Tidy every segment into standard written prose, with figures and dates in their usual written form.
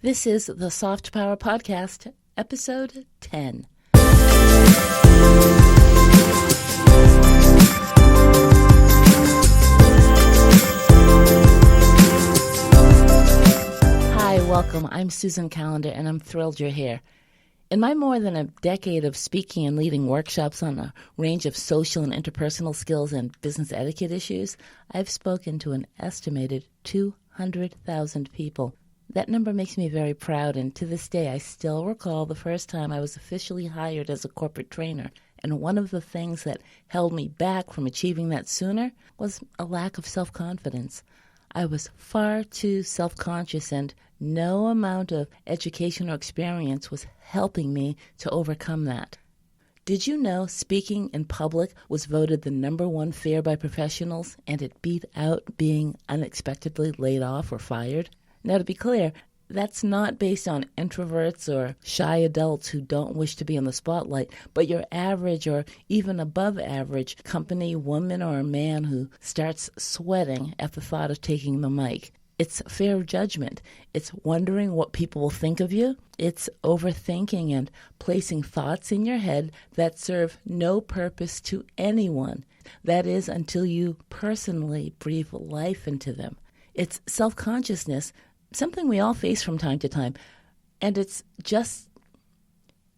This is the Soft Power Podcast, Episode 10. Hi, welcome. I'm Susan Callender, and I'm thrilled you're here. In my more than a decade of speaking and leading workshops on a range of social and interpersonal skills and business etiquette issues, I've spoken to an estimated 200,000 people. That number makes me very proud, and to this day I still recall the first time I was officially hired as a corporate trainer. And one of the things that held me back from achieving that sooner was a lack of self-confidence. I was far too self-conscious, and no amount of education or experience was helping me to overcome that. Did you know speaking in public was voted the #1 fear by professionals, and it beat out being unexpectedly laid off or fired? Now, to be clear, that's not based on introverts or shy adults who don't wish to be in the spotlight, but your average or even above average company woman or man who starts sweating at the thought of taking the mic. It's fear of judgment. It's wondering what people will think of you. It's overthinking and placing thoughts in your head that serve no purpose to anyone. That is, until you personally breathe life into them. It's self-consciousness, something we all face from time to time. And it's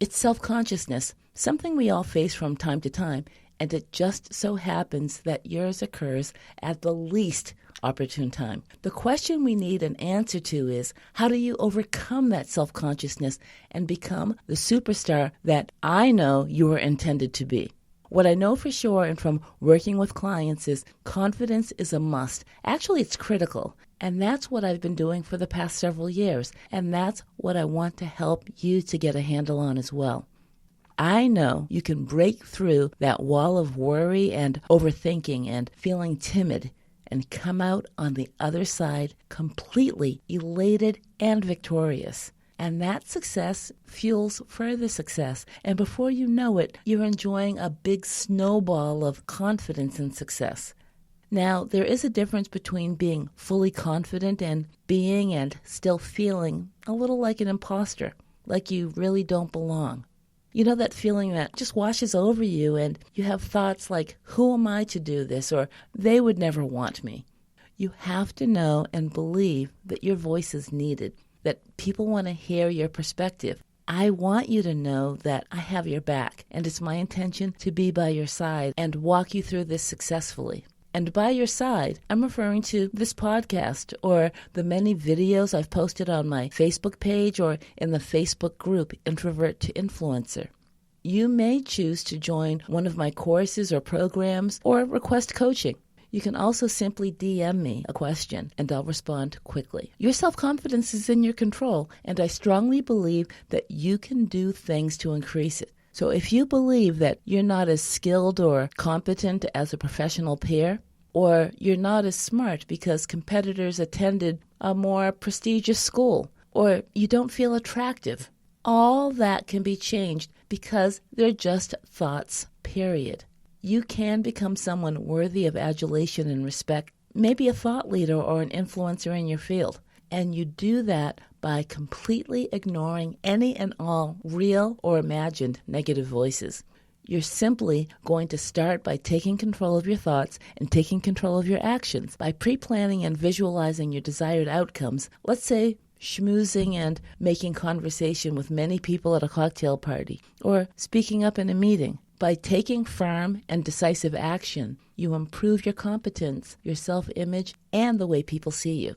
self-consciousness, something we all face from time to time. And it just so happens that yours occurs at the least opportune time. The question we need an answer to is, how do you overcome that self-consciousness and become the superstar that I know you were intended to be? What I know for sure and from working with clients is confidence is a must. Actually, it's critical. And that's what I've been doing for the past several years. And that's what I want to help you to get a handle on as well. I know you can break through that wall of worry and overthinking and feeling timid and come out on the other side completely elated and victorious. And that success fuels further success. And before you know it, you're enjoying a big snowball of confidence and success. Now, there is a difference between being fully confident and being and still feeling a little like an imposter, like you really don't belong. You know that feeling that just washes over you and you have thoughts like, who am I to do this? Or they would never want me. You have to know and believe that your voice is needed, that people want to hear your perspective. I want you to know that I have your back, and it's my intention to be by your side and walk you through this successfully. And by your side, I'm referring to this podcast or the many videos I've posted on my Facebook page or in the Facebook group Introvert to Influencer. You may choose to join one of my courses or programs or request coaching. You can also simply DM me a question and I'll respond quickly. Your self-confidence is in your control, and I strongly believe that you can do things to increase it. So if you believe that you're not as skilled or competent as a professional peer, or you're not as smart because competitors attended a more prestigious school, or you don't feel attractive, all that can be changed because they're just thoughts, period. You can become someone worthy of adulation and respect, maybe a thought leader or an influencer in your field. And you do that by completely ignoring any and all real or imagined negative voices. You're simply going to start by taking control of your thoughts and taking control of your actions by pre-planning and visualizing your desired outcomes. Let's say schmoozing and making conversation with many people at a cocktail party, or speaking up in a meeting. By taking firm and decisive action, you improve your competence, your self-image, and the way people see you.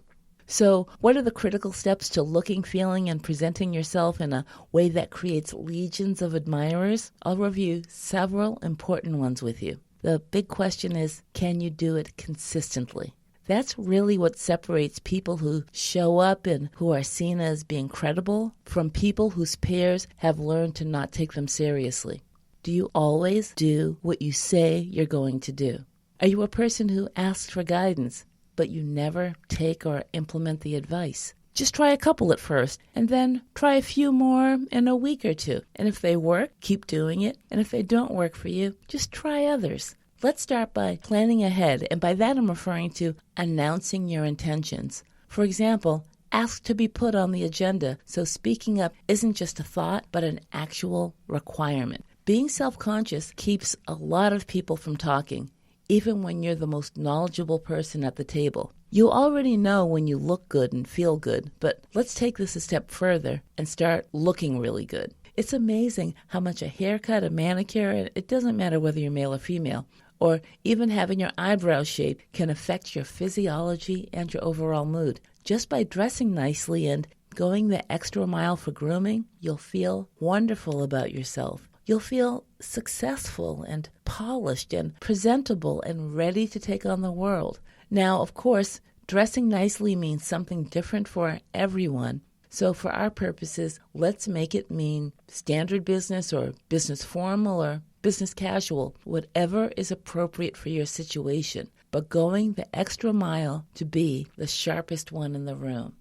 So, what are the critical steps to looking, feeling, and presenting yourself in a way that creates legions of admirers? I'll review several important ones with you. The big question is, can you do it consistently? That's really what separates people who show up and who are seen as being credible from people whose peers have learned to not take them seriously. Do you always do what you say you're going to do? Are you a person who asks for guidance, but you never take or implement the advice? Just try a couple at first, and then try a few more in a week or two. And if they work, keep doing it. And if they don't work for you, just try others. Let's start by planning ahead, and by that I'm referring to announcing your intentions. For example, ask to be put on the agenda, so speaking up isn't just a thought, but an actual requirement. Being self-conscious keeps a lot of people from talking, even when you're the most knowledgeable person at the table. You already know when you look good and feel good, but let's take this a step further and start looking really good. It's amazing how much a haircut, a manicure, and it doesn't matter whether you're male or female, or even having your eyebrows shaped can affect your physiology and your overall mood. Just by dressing nicely and going the extra mile for grooming, you'll feel wonderful about yourself. You'll feel successful and polished and presentable and ready to take on the world. Now, of course, dressing nicely means something different for everyone. So for our purposes, let's make it mean standard business or business formal or business casual, whatever is appropriate for your situation, but going the extra mile to be the sharpest one in the room.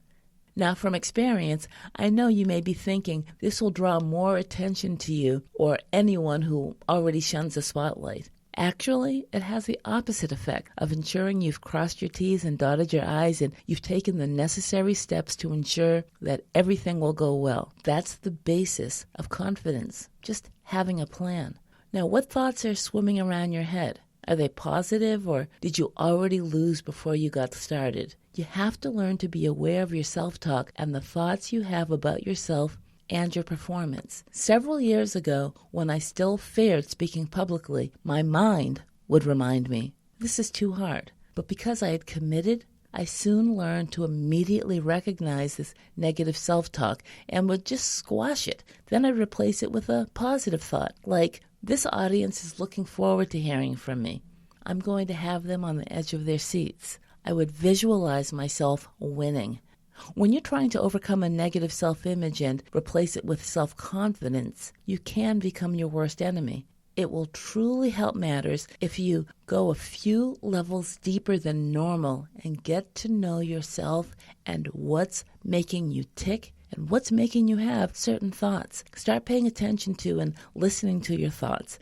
Now, from experience, I know you may be thinking this will draw more attention to you or anyone who already shuns the spotlight. Actually, it has the opposite effect of ensuring you've crossed your T's and dotted your I's and you've taken the necessary steps to ensure that everything will go well. That's the basis of confidence, just having a plan. Now, what thoughts are swimming around your head? Are they positive, or did you already lose before you got started? You have to learn to be aware of your self-talk and the thoughts you have about yourself and your performance. Several years ago, when I still feared speaking publicly, my mind would remind me, this is too hard. But because I had committed, I soon learned to immediately recognize this negative self-talk and would just squash it. Then I'd replace it with a positive thought, like, this audience is looking forward to hearing from me. I'm going to have them on the edge of their seats. I would visualize myself winning. When you're trying to overcome a negative self-image and replace it with self-confidence, you can become your worst enemy. It will truly help matters if you go a few levels deeper than normal and get to know yourself and what's making you tick and what's making you have certain thoughts. Start paying attention to and listening to your thoughts.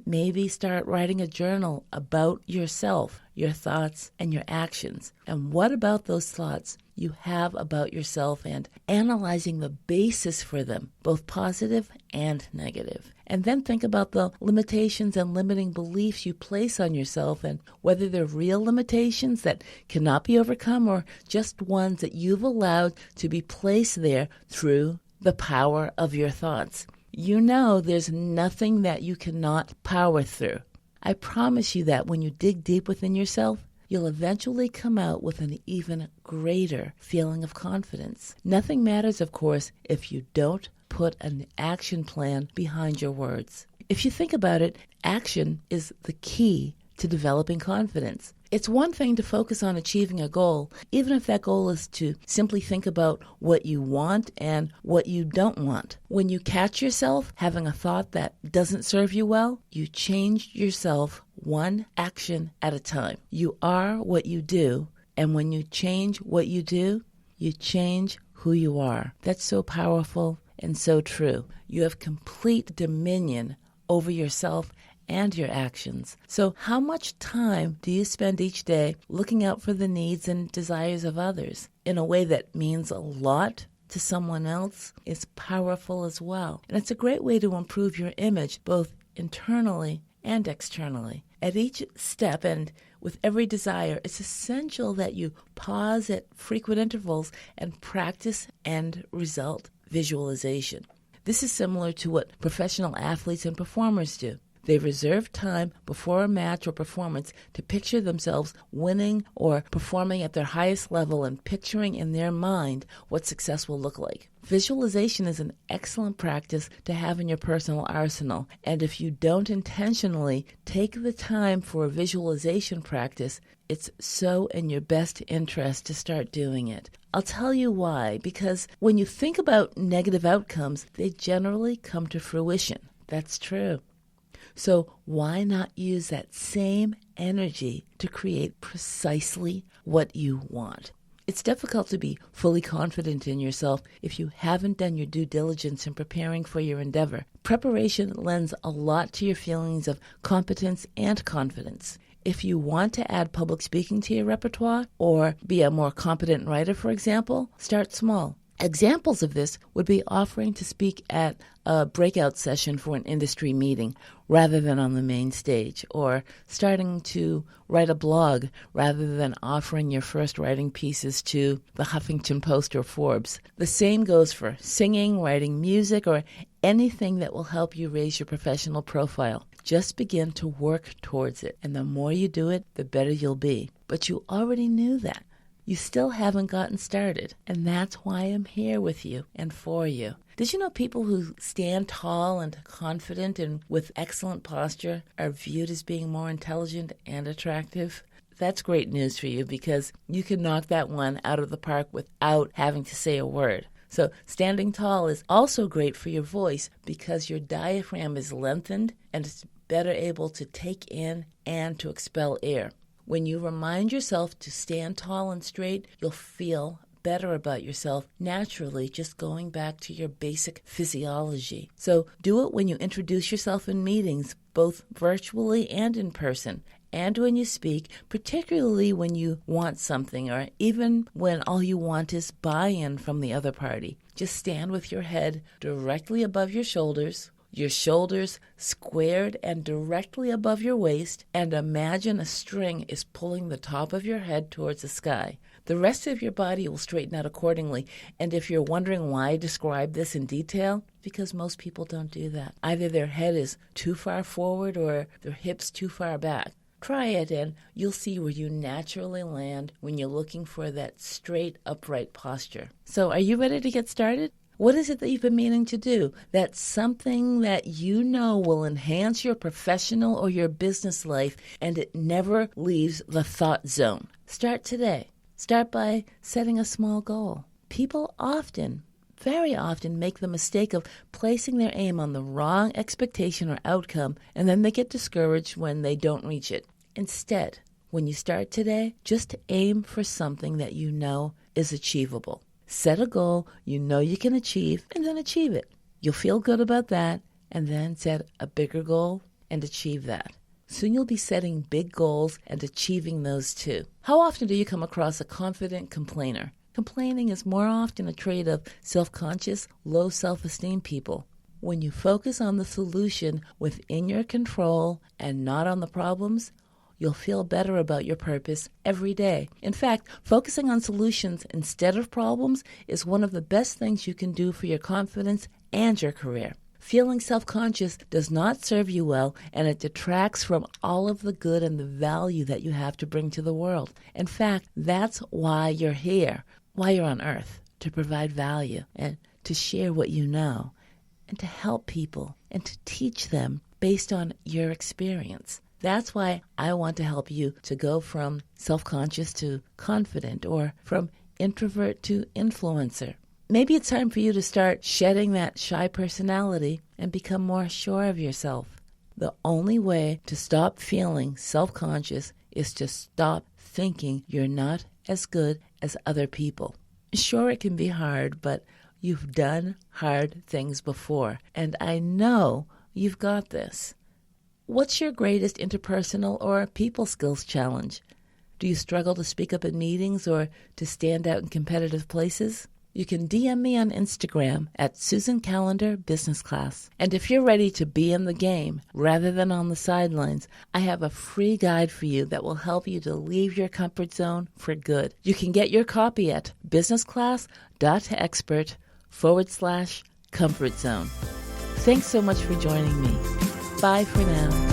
Maybe start writing a journal about yourself, your thoughts, and your actions. And what about those thoughts you have about yourself and analyzing the basis for them, both positive and negative. And then think about the limitations and limiting beliefs you place on yourself and whether they're real limitations that cannot be overcome or just ones that you've allowed to be placed there through the power of your thoughts. You know there's nothing that you cannot power through. I promise you that when you dig deep within yourself, you'll eventually come out with an even greater feeling of confidence. Nothing matters, of course, if you don't put an action plan behind your words. If you think about it, action is the key to developing confidence. It's one thing to focus on achieving a goal, even if that goal is to simply think about what you want and what you don't want. When you catch yourself having a thought that doesn't serve you well, you change yourself one action at a time. You are what you do, and when you change what you do, you change who you are. That's so powerful and so true. You have complete dominion over yourself and your actions. So how much time do you spend each day looking out for the needs and desires of others in a way that means a lot to someone else? Is powerful as well. And it's a great way to improve your image, both internally and externally. At each step and with every desire, it's essential that you pause at frequent intervals and practice end result visualization. This is similar to what professional athletes and performers do. They reserve time before a match or performance to picture themselves winning or performing at their highest level and picturing in their mind what success will look like. Visualization is an excellent practice to have in your personal arsenal, and if you don't intentionally take the time for a visualization practice, it's so in your best interest to start doing it. I'll tell you why, because when you think about negative outcomes, they generally come to fruition. That's true. So why not use that same energy to create precisely what you want? It's difficult to be fully confident in yourself if you haven't done your due diligence in preparing for your endeavor. Preparation lends a lot to your feelings of competence and confidence. If you want to add public speaking to your repertoire or be a more competent writer, for example, start small. Examples of this would be offering to speak at a breakout session for an industry meeting rather than on the main stage, or starting to write a blog rather than offering your first writing pieces to the Huffington Post or Forbes. The same goes for singing, writing music, or anything that will help you raise your professional profile. Just begin to work towards it, and the more you do it, the better you'll be. But you already knew that. You still haven't gotten started, and that's why I'm here with you and for you. Did you know people who stand tall and confident and with excellent posture are viewed as being more intelligent and attractive? That's great news for you because you can knock that one out of the park without having to say a word. So standing tall is also great for your voice because your diaphragm is lengthened and it's better able to take in and to expel air. When you remind yourself to stand tall and straight, you'll feel better about yourself naturally, just going back to your basic physiology. So do it when you introduce yourself in meetings, both virtually and in person, and when you speak, particularly when you want something or even when all you want is buy-in from the other party. Just stand with your head directly above your shoulders squared and directly above your waist, and imagine a string is pulling the top of your head towards the sky. The rest of your body will straighten out accordingly, and if you're wondering why I describe this in detail, because most people don't do that. Either their head is too far forward or their hips too far back. Try it and you'll see where you naturally land when you're looking for that straight, upright posture. So are you ready to get started? What is it that you've been meaning to do? That's something that you know will enhance your professional or your business life, and it never leaves the thought zone. Start today. Start by setting a small goal. People often, very often, make the mistake of placing their aim on the wrong expectation or outcome, and then they get discouraged when they don't reach it. Instead, when you start today, just aim for something that you know is achievable. Set a goal you know you can achieve, and then achieve it. You'll feel good about that, and then set a bigger goal and achieve that. Soon you'll be setting big goals and achieving those too. How often do you come across a confident complainer? Complaining is more often a trait of self-conscious, low self-esteem people. When you focus on the solution within your control and not on the problems, you'll feel better about your purpose every day. In fact, focusing on solutions instead of problems is one of the best things you can do for your confidence and your career. Feeling self-conscious does not serve you well, and it detracts from all of the good and the value that you have to bring to the world. In fact, that's why you're here, why you're on earth, to provide value and to share what you know and to help people and to teach them based on your experience. That's why I want to help you to go from self-conscious to confident, or from introvert to influencer. Maybe it's time for you to start shedding that shy personality and become more sure of yourself. The only way to stop feeling self-conscious is to stop thinking you're not as good as other people. Sure, it can be hard, but you've done hard things before, and I know you've got this. What's your greatest interpersonal or people skills challenge? Do you struggle to speak up in meetings or to stand out in competitive places? You can DM me on Instagram at Susan Callender Business Class. And if you're ready to be in the game rather than on the sidelines, I have a free guide for you that will help you to leave your comfort zone for good. You can get your copy at businessclass.expert/comfort zone. Thanks so much for joining me. Bye for now.